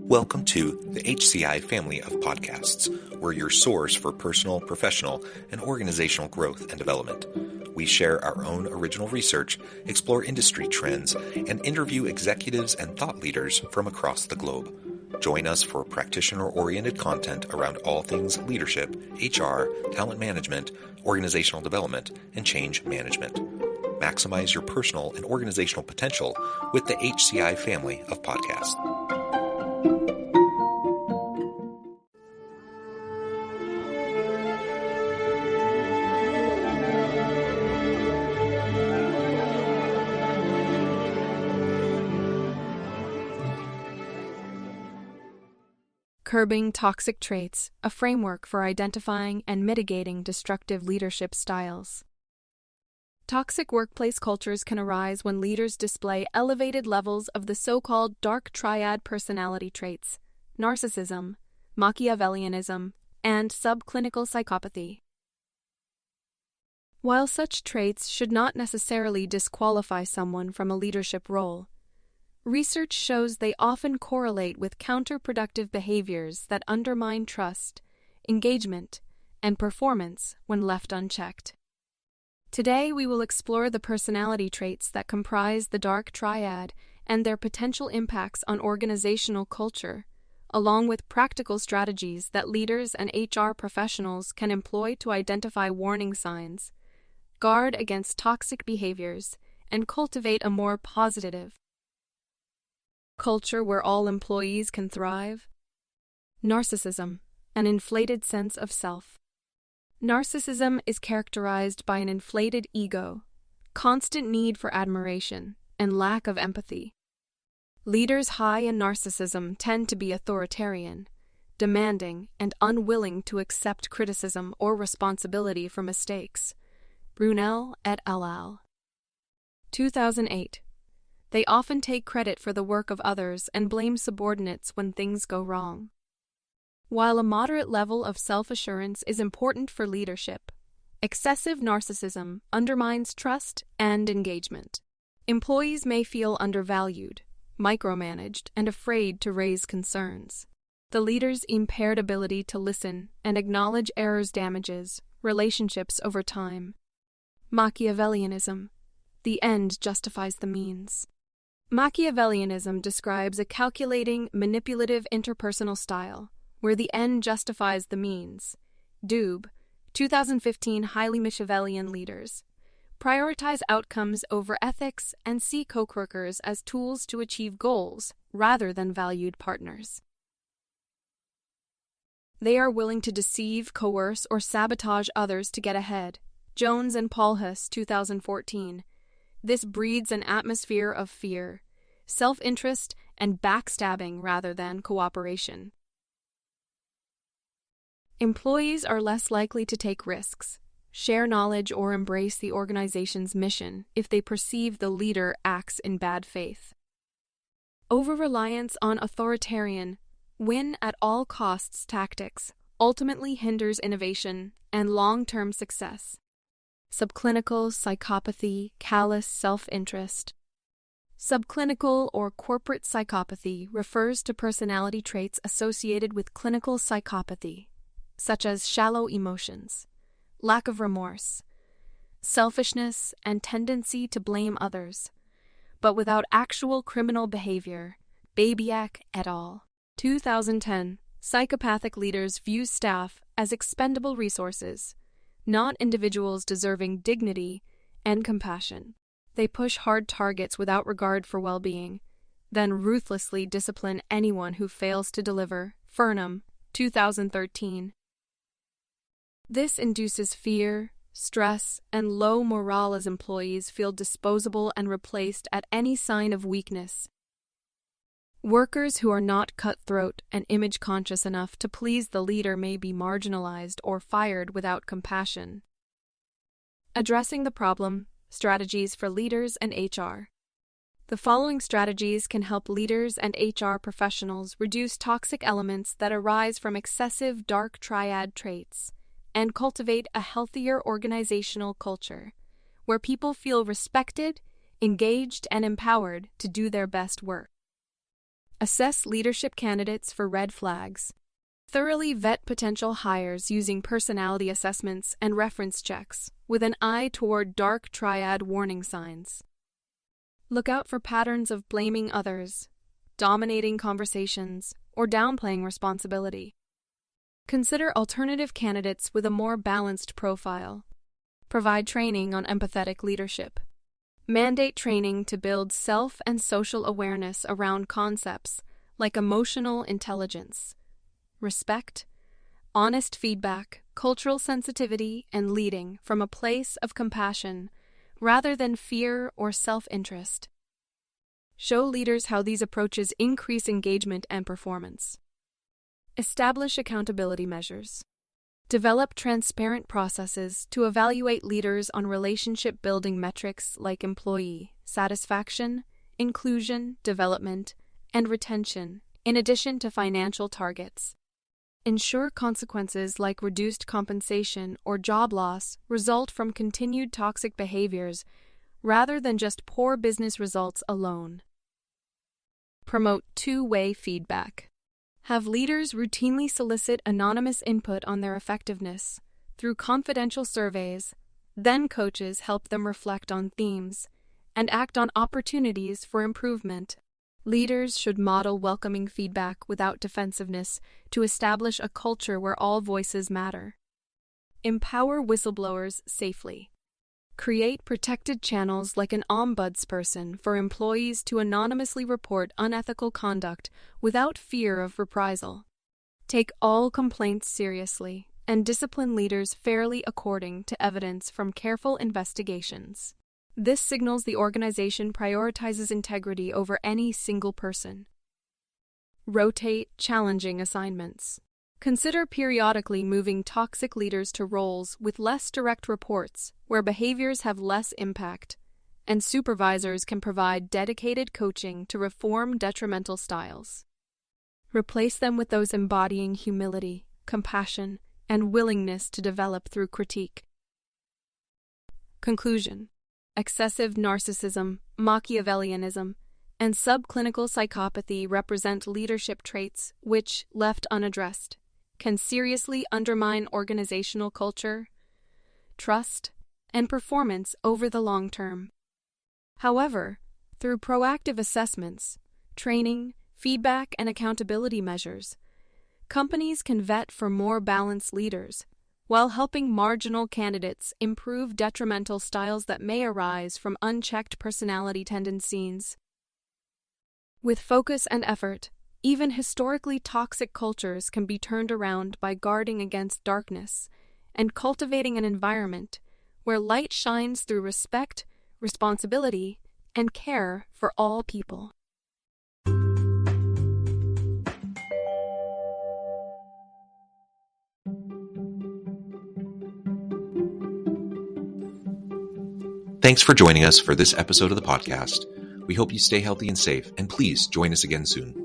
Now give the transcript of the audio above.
Welcome to the HCI family of podcasts. We're your source for personal, professional, and organizational growth and development. We share our own original research, explore industry trends, and interview executives and thought leaders from across the globe. Join us for practitioner-oriented content around all things leadership, HR, talent management, organizational development, and change management. Maximize your personal and organizational potential with the HCI family of podcasts. Curbing Toxic Traits, a framework for identifying and mitigating destructive leadership styles. Toxic workplace cultures can arise when leaders display elevated levels of the so-called dark triad personality traits, narcissism, Machiavellianism, and subclinical psychopathy. While such traits should not necessarily disqualify someone from a leadership role, research shows they often correlate with counterproductive behaviors that undermine trust, engagement, and performance when left unchecked. Today, we will explore the personality traits that comprise the dark triad and their potential impacts on organizational culture, along with practical strategies that leaders and HR professionals can employ to identify warning signs, guard against toxic behaviors, and cultivate a more positive culture where all employees can thrive. Narcissism, an inflated sense of self. Narcissism is characterized by an inflated ego, constant need for admiration, and lack of empathy. Leaders high in narcissism tend to be authoritarian, demanding, and unwilling to accept criticism or responsibility for mistakes. Brunel et al. 2008. They often take credit for the work of others and blame subordinates when things go wrong. While a moderate level of self-assurance is important for leadership, excessive narcissism undermines trust and engagement. Employees may feel undervalued, micromanaged, and afraid to raise concerns. The leader's impaired ability to listen and acknowledge errors damages relationships over time. Machiavellianism. The end justifies the means. Machiavellianism describes a calculating, manipulative interpersonal style, where the end justifies the means. Dube, 2015. Highly Machiavellian leaders prioritize outcomes over ethics and see co-workers as tools to achieve goals rather than valued partners. They are willing to deceive, coerce, or sabotage others to get ahead. Jones and Paulhus, 2014. This breeds an atmosphere of fear, self-interest, and backstabbing rather than cooperation. Employees are less likely to take risks, share knowledge, or embrace the organization's mission if they perceive the leader acts in bad faith. Over-reliance on authoritarian, win-at-all-costs tactics ultimately hinders innovation and long-term success. Subclinical psychopathy, callous self-interest. Subclinical or corporate psychopathy refers to personality traits associated with clinical psychopathy, such as shallow emotions, lack of remorse, selfishness, and tendency to blame others, but without actual criminal behavior. Babiak et al. 2010. Psychopathic leaders view staff as expendable resources, not individuals deserving dignity and compassion. They push hard targets without regard for well-being, then ruthlessly discipline anyone who fails to deliver. Furnham, 2013. This induces fear, stress, and low morale as employees feel disposable and replaced at any sign of weakness. Workers who are not cutthroat and image-conscious enough to please the leader may be marginalized or fired without compassion. Addressing the problem, strategies for leaders and HR. The following strategies can help leaders and HR professionals reduce toxic elements that arise from excessive dark triad traits and cultivate a healthier organizational culture where people feel respected, engaged, and empowered to do their best work. Assess leadership candidates for red flags. Thoroughly vet potential hires using personality assessments and reference checks, with an eye toward dark triad warning signs. Look out for patterns of blaming others, dominating conversations, or downplaying responsibility. Consider alternative candidates with a more balanced profile. Provide training on empathetic leadership. Mandate training to build self and social awareness around concepts like emotional intelligence, respect, honest feedback, cultural sensitivity, and leading from a place of compassion rather than fear or self-interest. Show leaders how these approaches increase engagement and performance. Establish accountability measures. Develop transparent processes to evaluate leaders on relationship-building metrics like employee satisfaction, inclusion, development, and retention, in addition to financial targets. Ensure consequences like reduced compensation or job loss result from continued toxic behaviors rather than just poor business results alone. Promote two-way feedback. Have leaders routinely solicit anonymous input on their effectiveness through confidential surveys, then coaches help them reflect on themes and act on opportunities for improvement. Leaders should model welcoming feedback without defensiveness to establish a culture where all voices matter. Empower whistleblowers safely. Create protected channels like an ombudsperson for employees to anonymously report unethical conduct without fear of reprisal. Take all complaints seriously and discipline leaders fairly according to evidence from careful investigations. This signals the organization prioritizes integrity over any single person. Rotate challenging assignments. Consider periodically moving toxic leaders to roles with less direct reports, where behaviors have less impact, and supervisors can provide dedicated coaching to reform detrimental styles. Replace them with those embodying humility, compassion, and willingness to develop through critique. Conclusion: excessive narcissism, Machiavellianism, and subclinical psychopathy represent leadership traits which, left unaddressed, can seriously undermine organizational culture, trust, and performance over the long term. However, through proactive assessments, training, feedback, and accountability measures, companies can vet for more balanced leaders while helping marginal candidates improve detrimental styles that may arise from unchecked personality tendencies. With focus and effort, even historically toxic cultures can be turned around by guarding against darkness and cultivating an environment where light shines through respect, responsibility, and care for all people. Thanks for joining us for this episode of the podcast. We hope you stay healthy and safe, and please join us again soon.